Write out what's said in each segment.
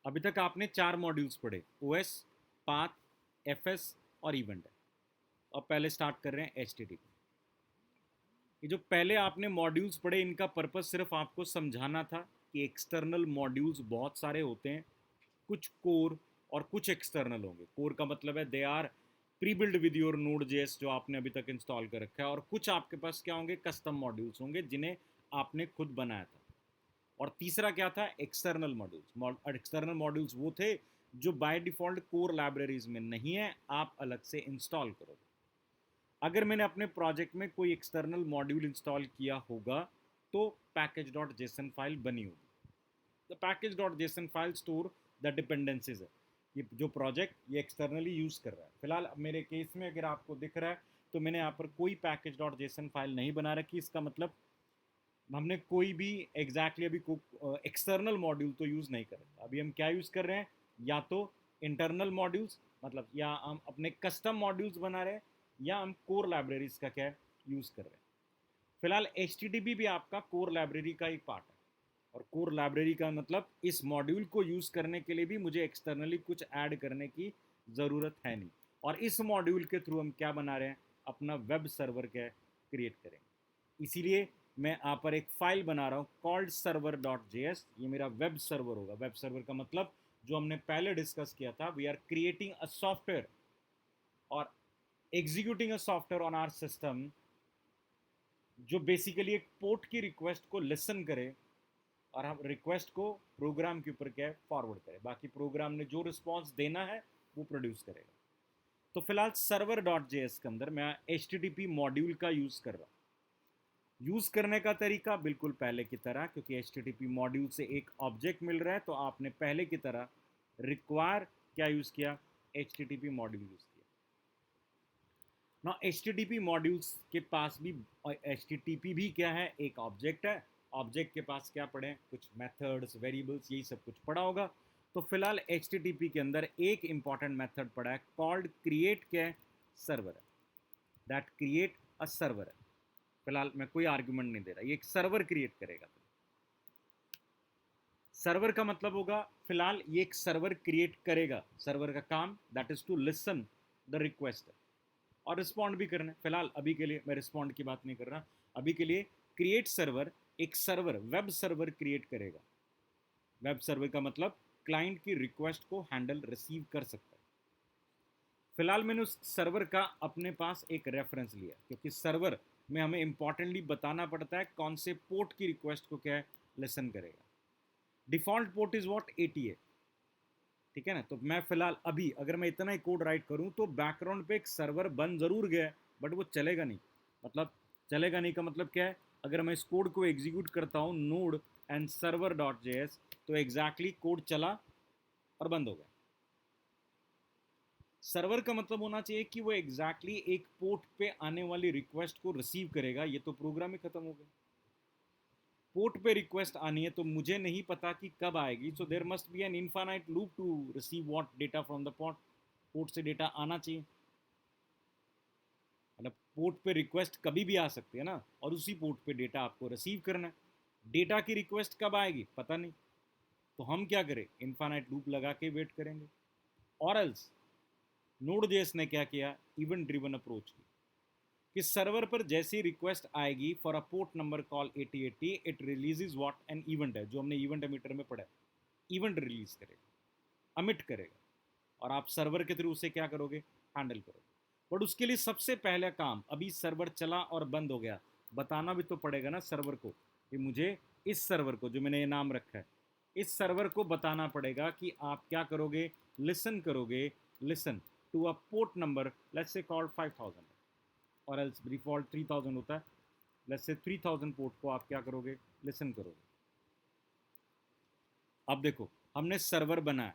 अभी तक आपने 4 मॉड्यूल्स पढ़े, ओएस, पाथ, एफएस और इवेंट है। अब पहले स्टार्ट कर रहे हैं एचटीटीपी। ये जो पहले आपने मॉड्यूल्स पढ़े, इनका पर्पस सिर्फ आपको समझाना था कि एक्सटर्नल मॉड्यूल्स बहुत सारे होते हैं, कुछ कोर और कुछ एक्सटर्नल होंगे। कोर का मतलब है they are pre build with your Node JS जो आपने अभी तक इंस्टॉल कर रखा है, और कुछ आपके पास क्या होंगे, कस्टम मॉड्यूल्स होंगे जिन्हें आपने खुद बनाया था। और तीसरा क्या था, एक्सटर्नल मॉड्यूल्स। और एक्सटर्नल मॉड्यूल्स वो थे जो बाय डिफॉल्ट कोर लाइब्रेरीज में नहीं है, आप अलग से इंस्टॉल करोगे। अगर मैंने अपने प्रोजेक्ट में कोई एक्सटर्नल मॉड्यूल इंस्टॉल किया होगा तो पैकेज डॉट जेसन फाइल बनी होगी। The package dot JSON file store the dependencies है। ये जो प्रोजेक्ट ये एक्सटर्नली यूज कर रहा है, फिलहाल मेरे केस में अगर आपको दिख रहा है तो मैंने यहाँ पर कोई पैकेज डॉट जेसन फाइल नहीं बना रखी। इसका मतलब हमने कोई भी अभी एक्सटर्नल मॉड्यूल तो यूज़ नहीं कर रहे। अभी हम क्या यूज़ कर रहे हैं, या तो इंटरनल मॉड्यूल्स, मतलब या हम अपने कस्टम मॉड्यूल्स बना रहे हैं, या हम कोर लाइब्रेरीज का क्या यूज़ कर रहे हैं। फिलहाल एच भी आपका कोर लाइब्रेरी का एक पार्ट है, और कोर लाइब्रेरी का मतलब इस मॉड्यूल को यूज़ करने के लिए भी मुझे एक्सटर्नली कुछ ऐड करने की ज़रूरत है नहीं। और इस मॉड्यूल के थ्रू हम क्या बना रहे हैं, अपना वेब सर्वर क्या क्रिएट करेंगे। इसीलिए मैं यहाँ पर एक फाइल बना रहा हूँ called server dot J S. ये मेरा वेब सर्वर होगा। वेब सर्वर का मतलब जो हमने पहले डिस्कस किया था, we are creating a software और executing a software on our system जो बेसिकली एक पोर्ट की रिक्वेस्ट को लिसन करे और हम रिक्वेस्ट को प्रोग्राम के ऊपर क्या है फॉरवर्ड करें, बाकी प्रोग्राम ने जो रिस्पॉन्स देना है वो प्रोड्यूस करेगा। तो फिलहाल सर्वर डॉट जे एस के अंदर मैं एच मॉड्यूल का यूज़ कर रहा हूँ। यूज़ करने का तरीका बिल्कुल पहले की तरह, क्योंकि एच मॉड्यूल से एक ऑब्जेक्ट मिल रहा है तो आपने पहले की तरह रिक्वायर क्या यूज़ किया, एच मॉड्यूल यूज़ किया ना। एच मॉड्यूल्स के पास भी, एच भी क्या है, एक ऑब्जेक्ट है। ऑब्जेक्ट के पास क्या पढ़े, कुछ मेथड्स, वेरिएबल्स, यही सब कुछ पढ़ा होगा। तो फिलहाल एच के अंदर एक इंपॉर्टेंट मेथड पड़ा है कॉल्ड क्रिएट, क्या है, सर्वर है। दैट क्रिएट अ सर्वर है। फिलहाल मैं कोई आर्ग्यूमेंट नहीं दे रहा, ये एक सर्वर क्रिएट करेगा। सर्वर का मतलब होगा, फिलहाल ये एक सर्वर क्रिएट करेगा। सर्वर का काम that is to listen the request और रिस्पॉन्ड भी करना है। फिलहाल अभी के लिए मैं रिस्पॉन्ड की बात नहीं कर रहा। अभी के लिए क्रिएट सर्वर एक सर्वर, वेब सर्वर क्रिएट करेगा। वेब सर्वर का मतलब क्लाइंट की रिक्वेस्ट को हैंडल रिसीव कर सकता है। फिलहाल मैंने उस सर्वर का अपने पास एक रेफरेंस लिया, क्योंकि सर्वर में हमें इंपॉर्टेंटली बताना पड़ता है कौन से पोर्ट की रिक्वेस्ट को क्या है लिसन करेगा। Default port is what, 88। ठीक है ना। तो मैं फिलहाल अभी अगर मैं इतना ही कोड राइट करूं तो बैकग्राउंड पे एक सर्वर बन जरूर गया है, बट वो चलेगा नहीं। मतलब चलेगा नहीं का मतलब क्या है, अगर मैं इस कोड को एग्जीक्यूट करता हूं node and server dot J S, तो एग्जैक्टली कोड चला और बंद हो गया। सर्वर का मतलब होना चाहिए कि वो एग्जैक्टली एक पोर्ट पे आने वाली रिक्वेस्ट को रिसीव करेगा। ये तो प्रोग्राम ही खत्म हो गया। पोर्ट पे रिक्वेस्ट आनी है तो मुझे नहीं पता कि कब आएगी, so there must be an infinite loop to receive what data from the port. Port से डेटा आना चाहिए, मतलब पोर्ट पे रिक्वेस्ट कभी भी आ सकती है ना, और उसी पोर्ट पे डेटा आपको रिसीव करना है। डेटा की रिक्वेस्ट कब आएगी पता नहीं, तो हम क्या करें, इनफाइनाइट लूप लगा के वेट करेंगे। और एल्स नोड जेएस ने क्या किया, इवेंट ड्रिवन अप्रोच की, कि सर्वर पर जैसी रिक्वेस्ट आएगी for a port number call 8080, it releases what, an event है जो हमने इवेंट एमिटर में पढ़ा है। इवेंट रिलीज करेगा, अमिट करेगा, और आप सर्वर के थ्रू उसे क्या करोगे, हैंडल करोगे। बट उसके लिए सबसे पहला काम, अभी सर्वर चला और बंद हो गया, बताना भी तो पड़ेगा ना सर्वर को कि मुझे इस सर्वर को, जो मैंने ये नाम रखा है, इस सर्वर को बताना पड़ेगा कि आप क्या करोगे, लिसन करोगे, listen to a port number let's say called 5000, और एल्स डिफॉल्ट 3000 होता है। लेट्स से 3000 पोर्ट को आप क्या करोगे, लिसन करोगे। अब देखो, हमने सर्वर बनाया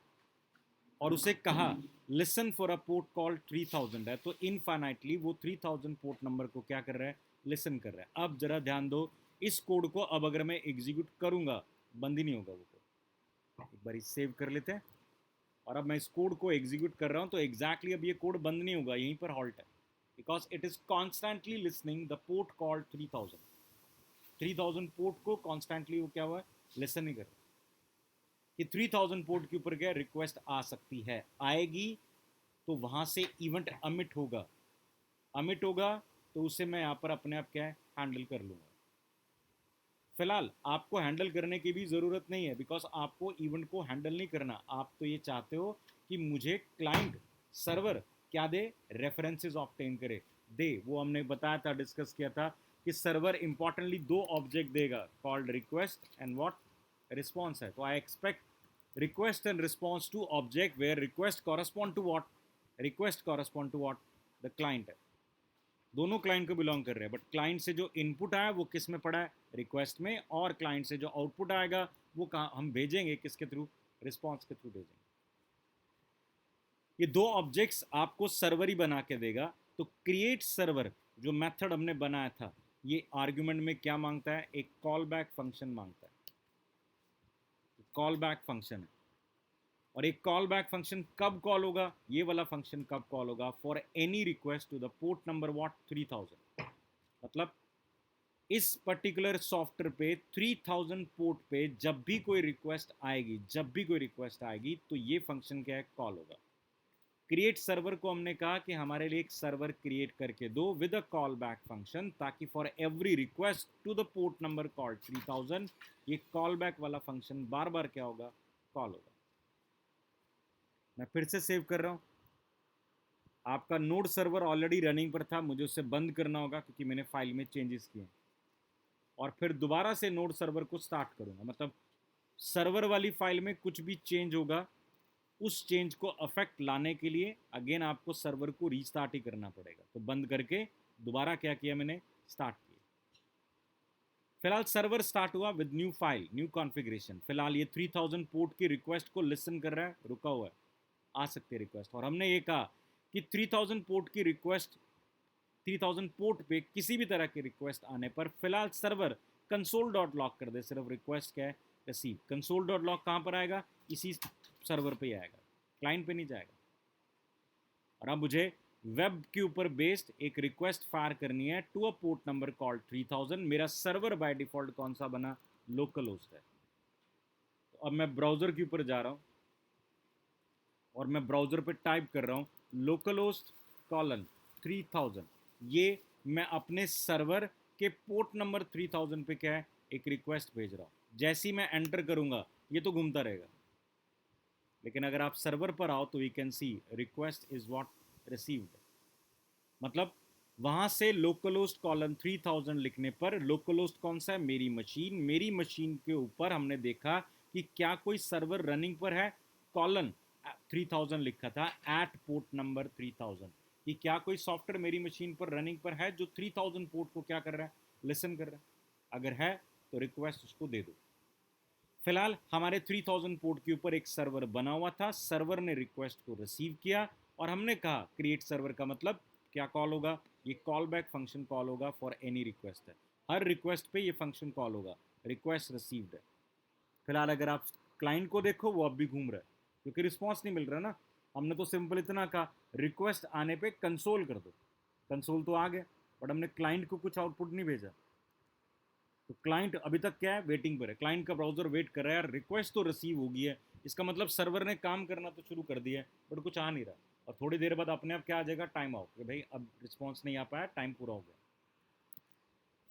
और उसे कहा listen for a port call 3000 है, तो इनफाइनाइटली वो 3000 पोर्ट नंबर को क्या कर रहा है, लिसन कर रहा है। अब जरा ध्यान दो, इस कोड को अब अगर मैं एग्जीक्यूट करूंगा बंद ही नहीं होगा वो कोड। एक बार सेव कर लेते हैं, और अब मैं इस कोड को एग्जीक्यूट कर रहा हूं तो एग्जैक्टली अब ये कोड बंद नहीं होगा, यहीं पर हॉल्ट है, because it is constantly listening the port called 3000। 3000 port को कॉन्स्टेंटली वो क्या हुआ है, लिसन ही कर रहा है। कि 3000 पोर्ट के ऊपर क्या रिक्वेस्ट आ सकती है, आएगी तो वहां से इवेंट अमिट होगा तो उसे मैं यहाँ पर अपने आप क्या है हैंडल कर लूँगा। फिलहाल आपको हैंडल करने की भी ज़रूरत नहीं है, बिकॉज आपको इवेंट को हैंडल नहीं करना। आप तो ये चाहते हो कि मुझे क्लाइंट सर्वर क्या दे, रेफरेंसेस ऑब्टेन करे, दे। वो हमने बताया था, डिस्कस किया था कि सर्वर इंपॉर्टेंटली दो ऑब्जेक्ट देगा, called request and what, response है। तो I expect request and response two object where request correspond to what, request correspond to what, the client है। दोनों क्लाइंट को बिलोंग कर रहे हैं, बट क्लाइंट से जो इनपुट आया वो किस में पड़ा है, रिक्वेस्ट में, और क्लाइंट से जो आउटपुट आएगा वो कहाँ हम भेजेंगे, किसके थ्रू, रिस्पॉन्स के थ्रू भेजेंगे। ये दो ऑब्जेक्ट्स आपको सर्वर ही बना के देगा। तो क्रिएट सर्वर जो मेथड हमने बनाया था, ये आर्ग्यूमेंट में क्या मांगता है, एक कॉल बैक फंक्शन मांगता है, कॉल बैक फंक्शन है। और एक कॉल बैक फंक्शन कब कॉल होगा, ये वाला फंक्शन कब कॉल होगा, for any request to the port number what 3000। मतलब इस पर्टिकुलर सॉफ्टवेयर पे 3000 पोर्ट पे जब भी कोई रिक्वेस्ट आएगी, तो ये फंक्शन क्या है, कॉल होगा। क्रिएट सर्वर को हमने कहा कि हमारे लिए एक सर्वर क्रिएट करके दो with a callback function, ताकि for every request to the port number called 3000 ये कॉल बैक वाला फंक्शन बार बार क्या होगा, कॉल होगा। मैं फिर से सेव कर रहा हूँ। आपका नोड सर्वर ऑलरेडी रनिंग पर था, मुझे उसे बंद करना होगा क्योंकि मैंने फाइल में चेंजेस किए, और फिर दोबारा से नोड सर्वर को स्टार्ट करूंगा। मतलब सर्वर वाली फाइल में कुछ भी चेंज होगा, उस चेंज को अफेक्ट लाने के लिए अगेन आपको सर्वर को रीस्टार्ट ही करना पड़ेगा। तो बंद करके दोबारा क्या किया मैंने, स्टार्ट किया। फिलहाल सर्वर स्टार्ट हुआ with new file, new configuration. फिलहाल ये 3000 पोर्ट की रिक्वेस्ट को लिसन कर रहा है, रुका हुआ है, आ सकती है रिक्वेस्ट। और हमने ये कहा कि 3000 पोर्ट की रिक्वेस्ट, 3000 पोर्ट पे किसी भी तरह की रिक्वेस्ट आने पर फिलहाल सर्वर कंसोल डॉट लॉग कर दे, सिर्फ रिक्वेस्ट क्या है, रिसीव। कंसोल डॉट लॉग कहाँ पर आएगा, इसी सर्वर पे ही आएगा, क्लाइंट पे नहीं जाएगा। और अब मुझे वेब के ऊपर बेस्ड एक रिक्वेस्ट फायर करनी है to a port number called 3000। मेरा सर्वर बाय डिफॉल्ट कौन सा बना, लोकल होस्ट है। तो अब मैं ब्राउज़र के ऊपर जा रहा हूँ और मैं ब्राउज़र पे टाइप कर रहा हूँ लोकल होस्ट कॉलन 3000। ये मैं अपने सर्वर के पोर्ट नंबर 3000 पे क्या है, एक रिक्वेस्ट भेज रहा हूँ। जैसे ही मैं एंटर करूँगा ये तो घूमता रहेगा, लेकिन अगर आप सर्वर पर आओ तो you can see request is what received. मतलब वहाँ से लोकल होस्ट कॉलन 3000 लिखने पर, लोकल होस्ट कौन सा है, मेरी मशीन, मेरी मशीन के ऊपर हमने देखा कि क्या कोई सर्वर रनिंग पर है, कॉलन 3000 लिखा था एट पोर्ट नंबर 3000, कि क्या कोई सॉफ्टवेयर मेरी मशीन पर रनिंग पर है जो 3000 पोर्ट को क्या कर रहा है, लिसन कर रहा है। अगर है तो रिक्वेस्ट उसको दे दो। फिलहाल हमारे 3000 पोर्ट के ऊपर एक सर्वर बना हुआ था, सर्वर ने रिक्वेस्ट को रिसीव किया और हमने कहा क्रिएट सर्वर का मतलब क्या कॉल होगा, ये कॉल बैक फंक्शन कॉल होगा फॉर एनी रिक्वेस्ट है। हर रिक्वेस्ट पे ये फंक्शन कॉल होगा, रिक्वेस्ट रिसीव्ड है। फिलहाल अगर आप क्लाइंट को देखो वो अब भी घूम रहा है क्योंकि रिस्पॉन्स नहीं मिल रहा ना। हमने तो सिंपल इतना कहा रिक्वेस्ट आने पे कंसोल कर दो, कंसोल तो आ गया, बट हमने क्लाइंट को कुछ आउटपुट नहीं भेजा। तो क्लाइंट अभी तक क्या है, वेटिंग पर है। क्लाइंट का ब्राउजर वेट कर रहा है, यार रिक्वेस्ट तो रिसीव होगी है, इसका मतलब सर्वर ने काम करना तो शुरू कर दिया है, बट कुछ आ नहीं रहा। और थोड़ी देर बाद अपने आप क्या आ जाएगा, टाइम आउट, कि भाई अब रिस्पॉन्स नहीं आ पाया, टाइम पूरा हो गया।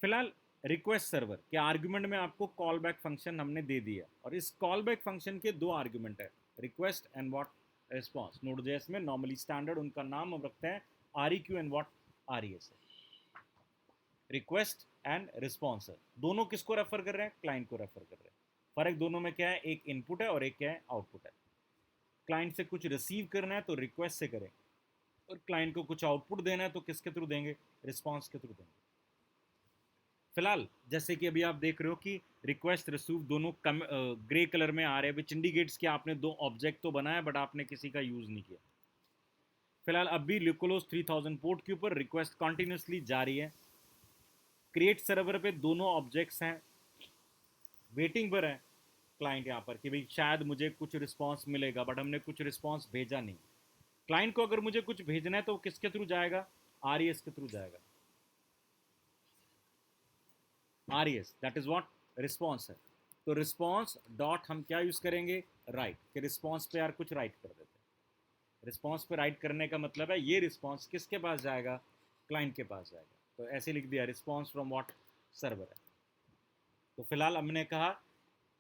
फिलहाल रिक्वेस्ट सर्वर के आर्ग्यूमेंट में आपको कॉल बैक फंक्शन हमने दे दिया, और इस कॉल बैक फंक्शन के दो आर्ग्यूमेंट है, रिक्वेस्ट एंड व्हाट, रिस्पॉन्स। नोड.जेएस में नॉर्मली स्टैंडर्ड उनका नाम हम रखते हैं REQ एंड व्हाट, RES है। रिक्वेस्ट एंड रिस्पॉन्स है, दोनों किसको रेफर कर रहे हैं, क्लाइंट को रेफर कर रहे हैं। फर्क दोनों में क्या है, एक इनपुट है और एक क्या है, आउटपुट है। क्लाइंट से कुछ रिसीव करना है तो रिक्वेस्ट से करें, और क्लाइंट को कुछ आउटपुट देना है तो किसके थ्रू देंगे, रिस्पॉन्स के थ्रू देंगे। फिलहाल जैसे कि अभी आप देख रहे हो कि रिक्वेस्ट रिसीव दोनों ग्रे कलर में आ रहे हैं, विच इंडिकेट्स कि आपने दो ऑब्जेक्ट तो बनाया बट आपने किसी का यूज नहीं किया। फिलहाल अब भी लोकलहोस्ट 3000 पोर्ट के ऊपर रिक्वेस्ट कॉन्टिन्यूसली जारी है। क्रिएट सर्वर पे दोनों ऑब्जेक्ट्स हैं, वेटिंग पर है क्लाइंट यहाँ पर कि भाई शायद मुझे कुछ रिस्पॉन्स मिलेगा, बट हमने कुछ रिस्पॉन्स भेजा नहीं। क्लाइंट को अगर मुझे कुछ भेजना है तो किसके थ्रू जाएगा, RES के थ्रू जाएगा। RES that is what, response है। तो रिस्पॉन्स डॉट हम क्या यूज़ करेंगे, राइट, कि रिस्पॉन्स पे यार कुछ राइट कर देते हैं। रिस्पॉन्स पे राइट करने का मतलब है ये रिस्पॉन्स किसके पास जाएगा, क्लाइंट के पास जाएगा। तो ऐसे लिख दिया रिस्पॉन्स फ्रॉम व्हाट, सर्वर है। तो फिलहाल हमने कहा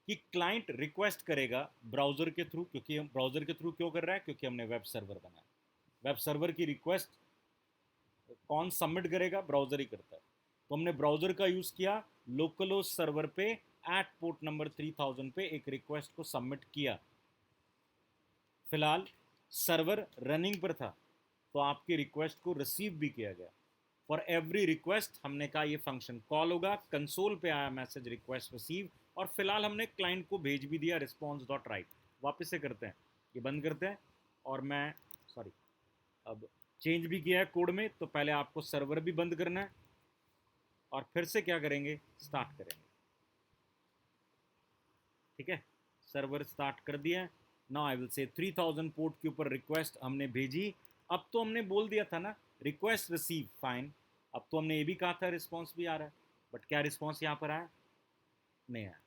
कि क्लाइंट रिक्वेस्ट करेगा ब्राउज़र के थ्रू, क्योंकि हम ब्राउज़र के थ्रू क्यों कर रहे हैं, क्योंकि हमने वेब सर्वर बनाया। वेब सर्वर की रिक्वेस्ट कौन सबमिट करेगा, ब्राउज़र ही करता है। तो हमने ब्राउज़र का यूज़ किया, लोकल होस्ट सर्वर पे एट पोर्ट नंबर 3000 पे एक रिक्वेस्ट को सबमिट किया। फिलहाल सर्वर रनिंग पर था, तो आपकी रिक्वेस्ट को रिसीव भी किया गया। फॉर एवरी रिक्वेस्ट हमने कहा ये फंक्शन कॉल होगा, कंसोल पे आया मैसेज रिक्वेस्ट रिसीव, और फिलहाल हमने क्लाइंट को भेज भी दिया रिस्पॉन्स डॉट राइट। वापस से करते हैं, ये बंद करते हैं, और मैं सॉरी अब चेंज भी किया है कोड में, तो पहले आपको सर्वर भी बंद करना है और फिर से क्या करेंगे, स्टार्ट करेंगे। ठीक है, सर्वर स्टार्ट कर दिया है। नाउ आई विल से 3000 पोर्ट के ऊपर रिक्वेस्ट हमने भेजी। अब तो हमने बोल दिया था ना रिक्वेस्ट रिसीव, फाइन। अब तो हमने ये भी कहा था रिस्पॉन्स भी आ रहा है, बट क्या रिस्पॉन्स यहाँ पर आया, नहीं आया।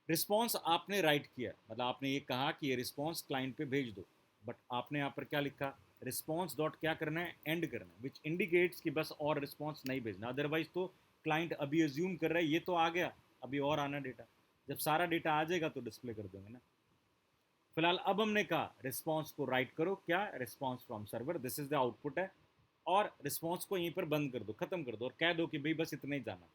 रिस्पॉन्स आपने राइट किया, मतलब आपने ये कहा कि ये रिस्पॉन्स क्लाइंट पे भेज दो, बट आपने यहाँ पर क्या लिखा, रिस्पॉन्स डॉट क्या करना है, एंड करना है, विच इंडिकेट्स कि बस और रिस्पॉन्स नहीं भेजना। अदरवाइज तो क्लाइंट अभी एज्यूम कर रहा है ये तो आ गया, अभी और आना डेटा, जब सारा डेटा आ जाएगा तो डिस्प्ले कर देंगे ना। फिलहाल अब हमने कहा रिस्पॉन्स को राइट करो, क्या, response from server, this is the output है, और रिस्पॉन्स को यहीं पर बंद कर दो, खत्म कर दो, और कह दो कि भाई बस इतना ही जाना था।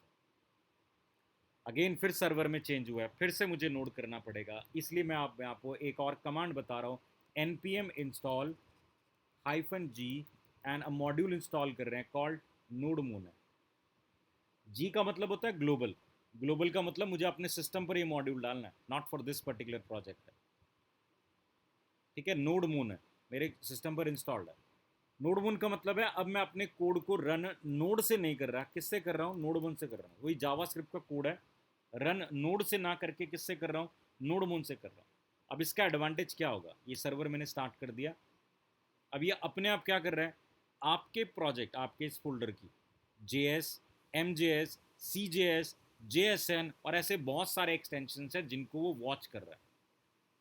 अगेन फिर सर्वर में चेंज हुआ है, फिर से मुझे नोट करना पड़ेगा, इसलिए मैं आपको एक और कमांड बता रहा हूँ, npm install -g and a module install कर रहे हैं कॉल्ड नोडमून है। जी का मतलब होता है ग्लोबल, ग्लोबल का मतलब मुझे अपने सिस्टम पर ये मॉड्यूल डालना है, not for this particular project है। ठीक है, नोडमून है, मेरे सिस्टम पर इंस्टॉल्ड है। नोडमून का मतलब है अब मैं अपने कोड को रन नोड से नहीं कर रहा, किससे कर रहा हूँ, नोडमून से कर रहा हूँ। वही जावास्क्रिप्ट का कोड है, रन नोड से ना करके किससे कर रहा हूँ, नोडमून से कर रहा हूँ। अब इसका एडवांटेज क्या होगा, ये सर्वर मैंने स्टार्ट कर दिया, अब ये अपने आप क्या कर रहा है, आपके प्रोजेक्ट, आपके इस फोल्डर की JS, MJS, CJS, JSN और ऐसे बहुत सारे एक्सटेंशन है जिनको वो वॉच कर रहा है।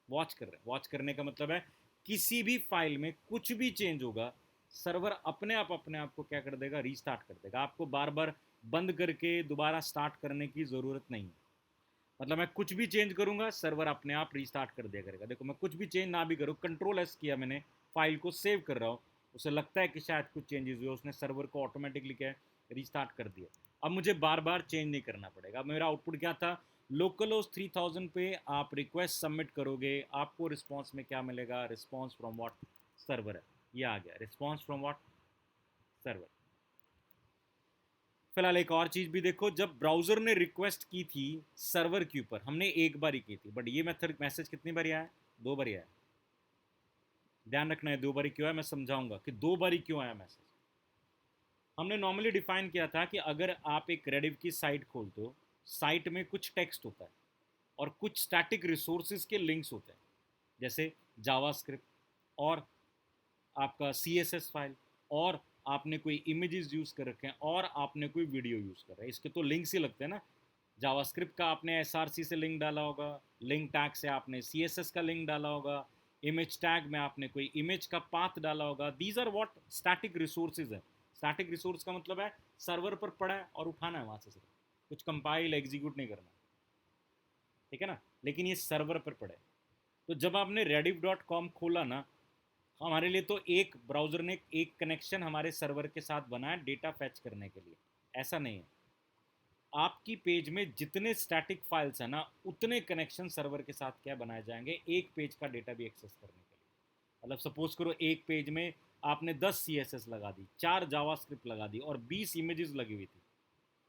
वॉच कर रहे हैं, वॉच करने का मतलब है किसी भी फाइल में कुछ भी चेंज होगा, सर्वर अपने आप को क्या कर देगा, रीस्टार्ट कर देगा। आपको बार बार बंद करके दोबारा स्टार्ट करने की ज़रूरत नहीं है। मतलब मैं कुछ भी चेंज करूंगा, सर्वर अपने आप रीस्टार्ट कर दिया करेगा। देखो मैं कुछ भी चेंज ना भी करूँ, कंट्रोल S किया मैंने, फाइल को सेव कर रहा हूँ, उसे लगता है कि शायद कुछ चेंजेस हुए, उसने सर्वर को ऑटोमेटिकली क्या रीस्टार्ट कर दिया। अब मुझे बार बार चेंज नहीं करना पड़ेगा। मेरा आउटपुट क्या था, लोकल होस्ट 3000 पे आप रिक्वेस्ट सबमिट करोगे, आपको रिस्पॉन्स में क्या मिलेगा, रिस्पॉन्स फ्रॉम व्हाट, सर्वर है, ये आ गया रिस्पॉन्स फ्रॉम व्हाट, सर्वर। फिलहाल एक और चीज़ भी देखो, जब ब्राउज़र ने रिक्वेस्ट की थी सर्वर के ऊपर, हमने एक बार ही की थी, बट ये मेथड मैसेज कितनी बार आया है, 2 बार आया है। ध्यान रखना है 2 बार क्यों आया, मैं समझाऊंगा कि 2 बार क्यों आया मैसेज। हमने नॉर्मली डिफाइन किया था कि अगर आप एक रेडिव की साइट खोलते हो, साइट में कुछ टेक्स्ट होता है और कुछ स्टैटिक रिसोर्सेज के लिंक्स होते हैं, जैसे जावास्क्रिप्ट और आपका CSS फाइल, और आपने कोई इमेजेस यूज़ कर रखे हैं, और आपने कोई वीडियो यूज़ कर रहे हैं, इसके तो लिंक्स ही लगते हैं ना। जावास्क्रिप्ट का आपने SRC से लिंक डाला होगा, लिंक टैग से आपने CSS का लिंक डाला होगा, इमेज टैग में आपने कोई इमेज का पाथ डाला होगा। These are what static resources है। स्टैटिक रिसोर्स का मतलब है सर्वर पर पड़ा है और उठाना है वहाँ से सिर्फ, कुछ कंपाइल एग्जीक्यूट नहीं करना, ठीक है ना। लेकिन ये सर्वर पर पड़ा है। तो जब आपने rediff.com खोला ना, हमारे लिए तो एक ब्राउज़र ने एक कनेक्शन हमारे सर्वर के साथ बनाया डेटा फैच करने के लिए, ऐसा नहीं है। आपकी पेज में जितने स्टैटिक फाइल्स हैं ना, उतने कनेक्शन सर्वर के साथ क्या बनाए जाएंगे, एक पेज का डेटा भी एक्सेस करने के लिए। मतलब सपोज करो एक पेज में आपने 10 CSS लगा दी, 4 जावास्क्रिप्ट लगा दी और 20 इमेजेस लगी हुई थी,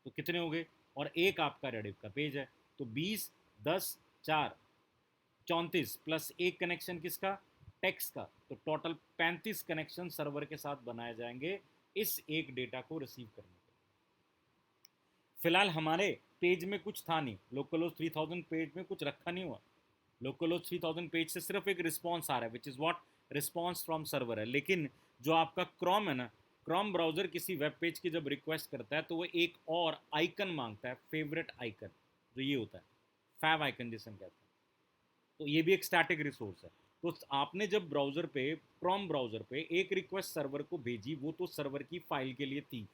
तो कितने हो गए, और एक आपका रेडिफ का पेज है, तो 20, 10, 4, 34 प्लस एक कनेक्शन किसका, टेक्स्ट का, तो टोटल 35 कनेक्शन सर्वर के साथ बनाए जाएंगे इस एक डेटा को रिसीव करने के लिए। फिलहाल हमारे पेज में कुछ था नहीं, लोकल होस्ट 3000 पेज में कुछ रखा नहीं हुआ। लोकल होस्ट 3000 पेज से सिर्फ एक रिस्पॉन्स आ रहा है, which is what, response from server है। लेकिन जो आपका क्रोम है ना, क्रोम ब्राउज़र किसी वेब पेज की जब रिक्वेस्ट करता है तो वो एक और आइकन मांगता है, फेवरेट आइकन, जो ये होता है। फैव आइकन जिसे हम कहते हैं, तो ये भी एक स्टैटिक रिसोर्स है। तो आपने जब ब्राउजर पे, क्रोम ब्राउजर पे एक रिक्वेस्ट सर्वर को भेजी, वो तो सर्वर की फाइल के लिए थी,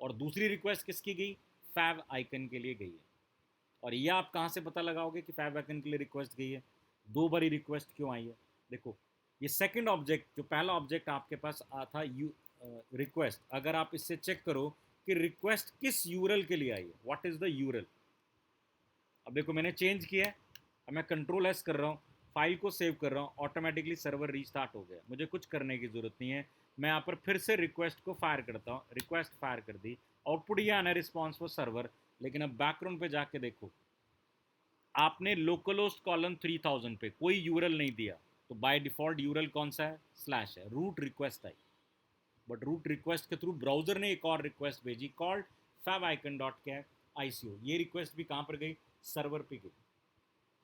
और दूसरी रिक्वेस्ट किसकी गई, फैव आइकन के लिए गई है। और ये आप कहाँ से पता लगाओगे कि फैव आइकन के लिए रिक्वेस्ट गई है, दो बारी रिक्वेस्ट क्यों आई है। देखो ये सेकंड ऑब्जेक्ट, जो पहला ऑब्जेक्ट आपके पास था रिक्वेस्ट, अगर आप इससे चेक करो कि रिक्वेस्ट किस यूरल के लिए आई है, व्हाट इज द यूरल। अब देखो मैंने चेंज किया है, अब मैं कंट्रोल एस कर रहा हूँ, फाइल को सेव कर रहा हूँ, ऑटोमेटिकली सर्वर रीस्टार्ट हो गया, मुझे कुछ करने की जरूरत नहीं है। मैं यहाँ पर फिर से रिक्वेस्ट को फायर करता हूँ, रिक्वेस्ट फायर कर दी, आउटपुट ये आना रिस्पॉन्स फॉर सर्वर। लेकिन अब बैकग्राउंड पे जाके देखो, आपने लोकलोस्ट कॉलन 3000 पे कोई यूरल नहीं दिया, तो बाय डिफॉल्ट यूरल कौन सा है, स्लैश है, route request I. But route request के थ्रू ब्राउजर ने एक और रिक्वेस्ट भेजी कॉल्ड favicon.ICO, ये रिक्वेस्ट भी कहाँ पर गई, सर्वर पे गई।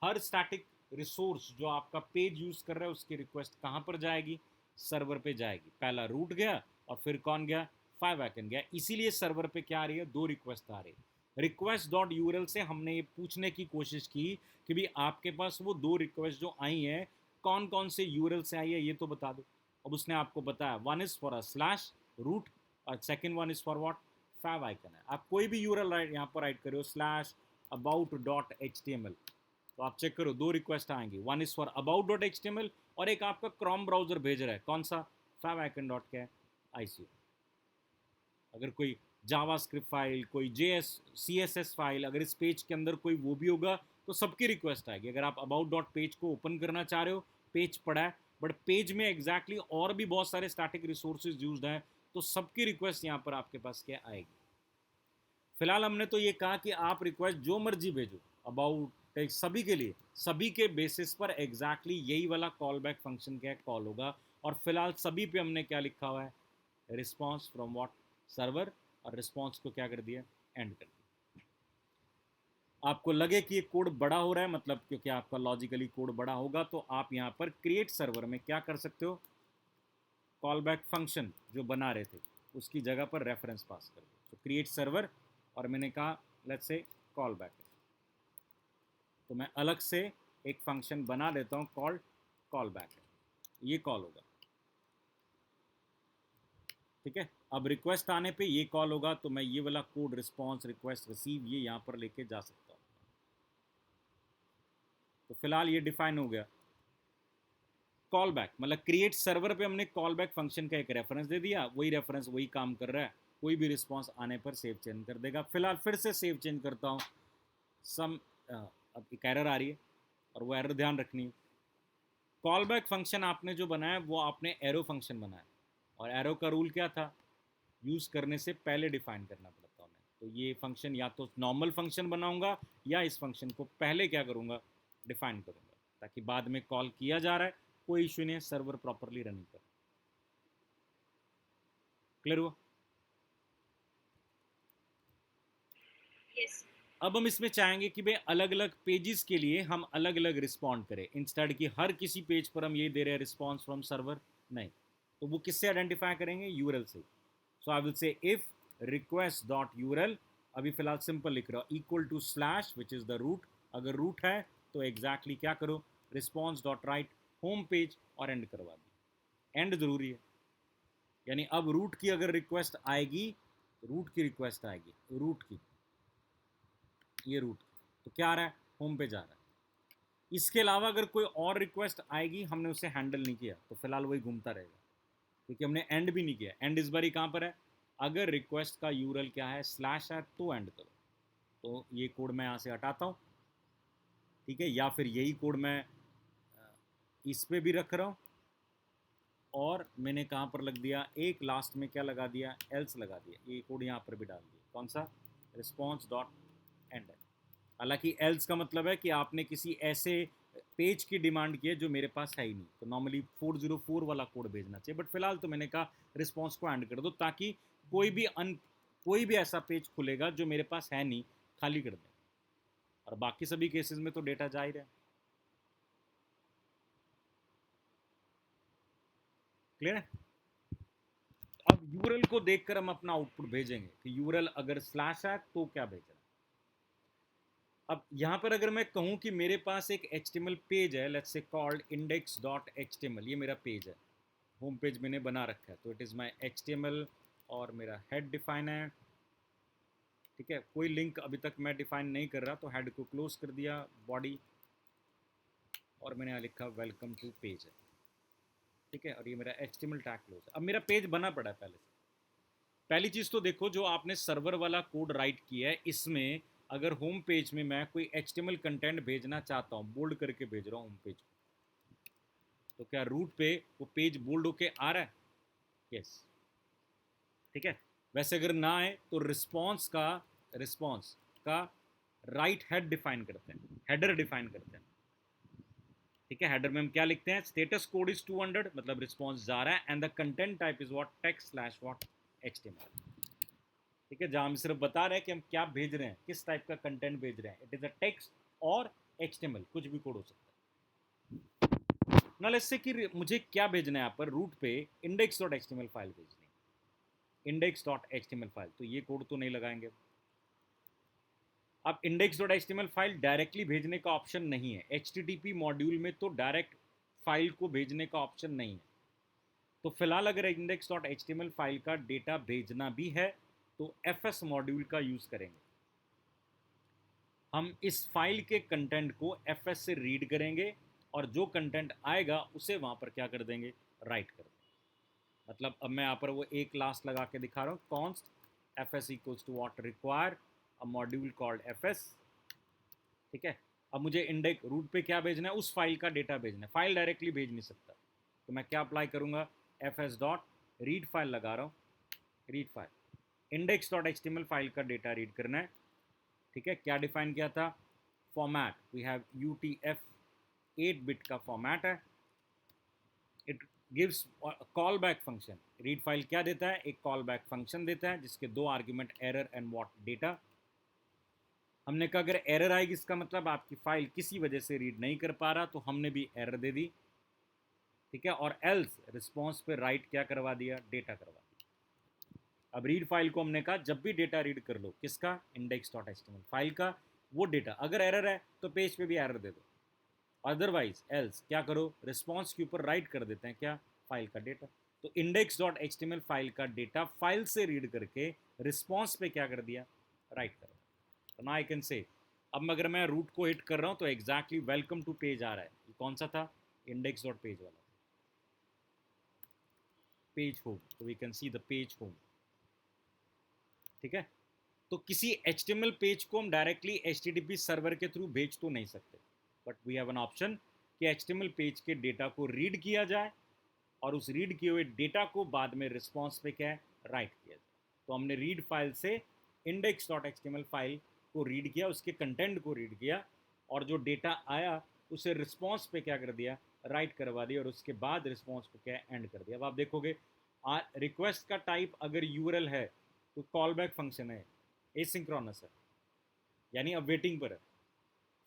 हर स्टैटिक रिसोर्स जो आपका पेज यूज कर रहा है उसकी रिक्वेस्ट कहाँ पर जाएगी, सर्वर पे जाएगी। पहला रूट गया और फिर कौन गया, favicon गया। इसीलिए सर्वर पे क्या आ रही है, दो रिक्वेस्ट आ रही है। रिक्वेस्ट डॉट यूरल से हमने ये पूछने की कोशिश की कि भाई आपके पास वो दो रिक्वेस्ट जो आई हैं कौन कौन से यूरल से आई है, ये तो बता दो। अब उसने आपको बताया, one is for a slash root और second one is for what, favicon है। आप कोई भी यूरल यहाँ पर राइट करो, स्लैश about.html, तो आप चेक करो दो रिक्वेस्ट आएंगी, वन इज फॉर about.html और एक आपका क्रोम ब्राउजर भेज रहा है, कौन सा, favicon.ICO। अगर कोई जावास्क्रिप्ट फाइल, कोई CSS फाइल, अगर इस पेज के अंदर कोई वो भी होगा तो सबकी रिक्वेस्ट आएगी। अगर आप अबाउट डॉट पेज को ओपन करना चाह रहे हो, पेज पड़ा है बट पेज में एग्जैक्टली और भी बहुत सारे स्टैटिक रिसोर्सेज यूज्ड हैं, तो सबकी रिक्वेस्ट यहाँ पर आपके पास क्या आएगी। फिलहाल हमने तो ये कहा कि आप रिक्वेस्ट जो मर्जी भेजो अबाउट सभी के लिए, सभी के बेसिस पर एग्जैक्टली यही वाला कॉल बैक फंक्शन क्या कॉल होगा। और फिलहाल सभी पे हमने क्या लिखा हुआ है, रिस्पॉन्स फ्रॉम व्हाट, सर्वर, और रिस्पॉन्स को क्या कर दिया, एंड कर दिया। आपको लगे कि ये कोड बड़ा हो रहा है, मतलब क्योंकि आपका लॉजिकली कोड बड़ा होगा, तो आप यहाँ पर क्रिएट सर्वर में क्या कर सकते हो, कॉल बैक फंक्शन जो बना रहे थे उसकी जगह पर रेफरेंस पास कर दो। तो क्रिएट सर्वर, और मैंने कहा लेट्स से कॉल बैक, तो मैं अलग से एक फंक्शन बना देता हूँ कॉल्ड कॉल बैक, ये कॉल होगा, ठीक है। अब रिक्वेस्ट आने पे ये कॉल होगा, तो मैं ये वाला कोड रिस्पॉन्स रिक्वेस्ट रिसीव ये यहाँ पर लेके जा सकता हूँ। तो फिलहाल ये डिफाइन हो गया कॉल बैक, मतलब क्रिएट सर्वर पे हमने कॉल बैक फंक्शन का एक रेफरेंस दे दिया, वही रेफरेंस वही काम कर रहा है, कोई भी रिस्पॉन्स आने पर सेव चेंज कर देगा। फिलहाल फिर से सेव चेंज करता हूँ, सम अब एक एरर आ रही है और वो एरर ध्यान रखनी है। कॉल बैक फंक्शन आपने जो बनाया वो आपने एरो फंक्शन बनाया, और एरो का रूल क्या था, यूज़ करने से पहले डिफाइन करना पड़ता है। तो ये फंक्शन या तो नॉर्मल फंक्शन बनाऊंगा या इस फंक्शन को पहले क्या करूंगा, डिफाइन करूंगा, ताकि बाद में कॉल किया जा रहा है कोई इशू नहीं है, सर्वर प्रॉपरली रनिंग कर। क्लियर हुआ? yes. अब हम इसमें चाहेंगे कि भाई अलग अलग पेजेस के लिए हम अलग अलग रिस्पॉन्ड करें, इंस्टेड कि हर किसी पेज पर हम ये दे रहे हैं रिस्पॉन्स फ्रॉम सर्वर, नहीं। तो वो किससे आइडेंटिफाई करेंगे, यूरल से। So I will say if request dot URL, अभी फिलहाल सिंपल लिख रहा हूँ, equal to slash which is the root, अगर रूट है तो एग्जैक्टली क्या करो, response dot write home page, और एंड करवा दी। एंड जरूरी है, यानी अब रूट की अगर रिक्वेस्ट आएगी, रूट की रिक्वेस्ट आएगी, रूट की, ये रूट, तो क्या आ रहा है, होम पे जा रहा है। इसके अलावा अगर कोई और रिक्वेस्ट आएगी, हमने उसे हैंडल नहीं किया, तो फिलहाल वही घूमता रहेगा, क्योंकि हमने एंड भी नहीं किया। एंड इस बारी कहाँ पर है, अगर रिक्वेस्ट का यूरल क्या है, स्लैश है, तो एंड करो। तो ये कोड मैं यहाँ से हटाता हूँ, ठीक है, या फिर यही कोड मैं इस पर भी रख रहा हूँ, और मैंने कहाँ पर लग दिया, एक लास्ट में क्या लगा दिया, एल्स लगा दिया, ये कोड यहाँ पर भी डाल दिया, कौन सा, रिस्पॉन्स डॉट एंड है। हालांकि एल्स का मतलब है कि आपने किसी ऐसे पेज की डिमांड की है जो मेरे पास है ही नहीं, तो नॉर्मली 404 वाला कोड भेजना चाहिए, बट फिलहाल तो मैंने कहा रिस्पॉन्स को एंड कर दो, ताकि कोई भी ऐसा पेज खुलेगा जो मेरे पास है नहीं, खाली कर दें, और बाकी सभी केसेस में तो डेटा जा ही रहा है। क्लियर है? अब यूरल को देखकर हम अपना आउटपुट भेजेंगे कि यूरल अगर स्लैश है तो क्या भेजना है। अब यहाँ पर अगर मैं कहूँ कि मेरे पास एक HTML पेज है, लेट्स से कॉल्ड index.html, ये मेरा पेज है, होम पेज मैंने बना रखा है, तो इट इज़ माई HTML और मेरा हेड डिफाइन है, ठीक है। कोई लिंक अभी तक मैं डिफाइन नहीं कर रहा, तो हेड को क्लोज कर दिया, बॉडी, और मैंने यहाँ लिखा वेलकम टू पेज है, ठीक है, और ये मेरा HTML टैग क्लोज है। अब मेरा पेज बना पड़ा है पहले से। पहली चीज़ तो देखो, जो आपने सर्वर वाला कोड राइट किया है, इसमें अगर होम पेज में मैं कोई HTML कंटेंट भेजना चाहता हूँ, बोल्ड करके भेज रहा हूँ होम पेज, तो क्या रूट पे वो पेज बोल्ड होके आ रहा है? यस, ठीक है। वैसे अगर ना आए तो रिस्पॉन्स का राइट हेड डिफाइन करते हैं, हेडर डिफाइन करते हैं, ठीक है। हेडर में हम क्या लिखते हैं? स्टेटस कोड इज 200, मतलब रिस्पॉन्स जा रहा है, and the content type is what, text slash what, HTML, ठीक है। जहां हम सिर्फ बता रहे हैं कि हम क्या भेज रहे हैं, किस टाइप का कंटेंट भेज रहे हैं, इट इज अ टेक्स्ट और HTML, कुछ भी कोड हो सकता है ना। लेट्स से कि मुझे क्या भेजना है यहाँ पर, रूट पे index.html फाइल भेजनी है, index.html फाइल, तो ये कोड तो नहीं लगाएंगे। अब index.html फाइल डायरेक्टली भेजने का ऑप्शन नहीं है, HTTP मॉड्यूल में तो डायरेक्ट फाइल को भेजने का ऑप्शन नहीं है। तो फिलहाल अगर index.html फाइल का डेटा भेजना भी है तो fs मॉड्यूल का यूज़ करेंगे। हम इस फाइल के कंटेंट को fs से रीड करेंगे और जो कंटेंट आएगा उसे वहाँ पर क्या कर देंगे, राइट कर देंगे। मतलब अब मैं यहाँ पर वो एक क्लास लगा के दिखा रहा हूँ, const fs equals to what require a module called fs, ठीक है। अब मुझे इंडेक्स रूट पे क्या भेजना है, उस फाइल का डेटा भेजना है, फाइल डायरेक्टली भेज नहीं सकता, तो मैं क्या अप्लाई करूँगा, fs डॉट रीड फाइल लगा रहा हूँ, रीड फाइल, index.html फाइल का डेटा रीड करना है, ठीक है। क्या डिफाइन किया था, format, we have UTF 8 bit का फॉर्मेट है, it gives callback function, read file क्या देता है, एक कॉल बैक फंक्शन देता है जिसके दो argument error and what data. हमने कहा अगर एरर आएगी इसका मतलब आपकी फाइल किसी वजह से रीड नहीं कर पा रहा, तो हमने भी एरर दे दी, ठीक है। और एल्स रिस्पॉन्स पे राइट क्या करवा दिया, डेटा करवा दिया। अब रीड फाइल को हमने कहा जब भी डेटा रीड कर लो, किसका, index.html फाइल का, वो डेटा अगर एरर है तो पेज पे भी एरर दे दो, अदरवाइज एल्स क्या करो, रिस्पॉन्स के ऊपर राइट कर देते हैं क्या, फाइल का डेटा। तो index.html फाइल का डेटा फाइल से रीड करके रिस्पॉन्स पे क्या कर दिया, राइट कर दिया। तो ना आई कैन से, अब अगर मैं रूट को हिट कर रहा हूँ तो एग्जैक्टली वेलकम टू पेज आ रहा है, ये कौन सा था, index.page वाला, पेज होम, तो we can see the page home, ठीक है। तो किसी HTML पेज को हम डायरेक्टली HTTP सर्वर के थ्रू भेज तो नहीं सकते, but we have an option कि HTML पेज के डेटा को रीड किया जाए और उस रीड किए हुए डेटा को बाद में रिस्पॉन्स पे क्या है, राइट किया जाए। तो हमने रीड फाइल से index.html फाइल को रीड किया, उसके कंटेंट को रीड किया, और जो डेटा आया उसे रिस्पॉन्स पे क्या कर दिया, राइट करवा दिया, और उसके बाद रिस्पॉन्स को क्या एंड कर दिया। अब आप देखोगे रिक्वेस्ट का टाइप अगर URL है तो कॉल बैक फंक्शन है, एसिंक्रोनस है, यानी अब वेटिंग पर है,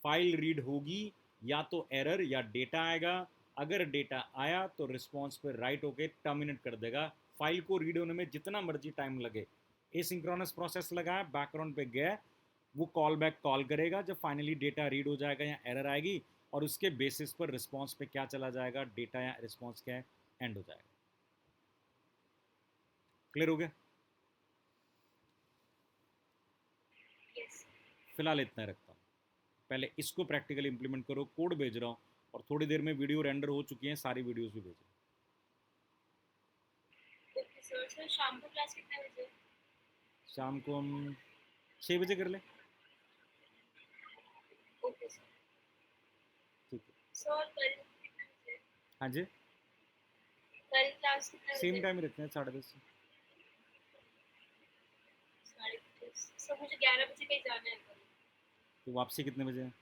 फाइल रीड होगी या तो एरर या डेटा आएगा, अगर डेटा आया तो रिस्पॉन्स पर राइट होके टर्मिनेट कर देगा, फाइल को रीड होने में जितना मर्जी टाइम लगे, एसिंक्रोनस प्रोसेस लगाया, बैकग्राउंड पे गया, वो कॉल बैक कॉल करेगा, जब फाइनली डेटा रीड हो जाएगा या एरर आएगी, और उसके बेसिस पर रिस्पॉन्स पे क्या चला जाएगा, डेटा या रिस्पॉन्स क्या है, एंड हो जाएगा। क्लियर हो गया? Yes. फिलहाल इतना रखता हूँ, पहले इसको प्रैक्टिकली इंप्लीमेंट करो, कोड भेज रहा हूँ, और थोड़ी देर में वीडियो रेंडर हो चुकी हैं, सारी वीडियोस भी भेजो। ओके सर, सर शाम को क्लास कितने बजे? शाम को हम 6 बजे कर लें, ओके सर। ठीक है। सर कल कितने बजे? हाँ जी, कल क्लास कितने सेम बजे? टाइम रखते हैं, 10:30 से। 10:30। सर मुझे 11 बजे कहीं जाना है कल। तो वापसी कितने बजे है?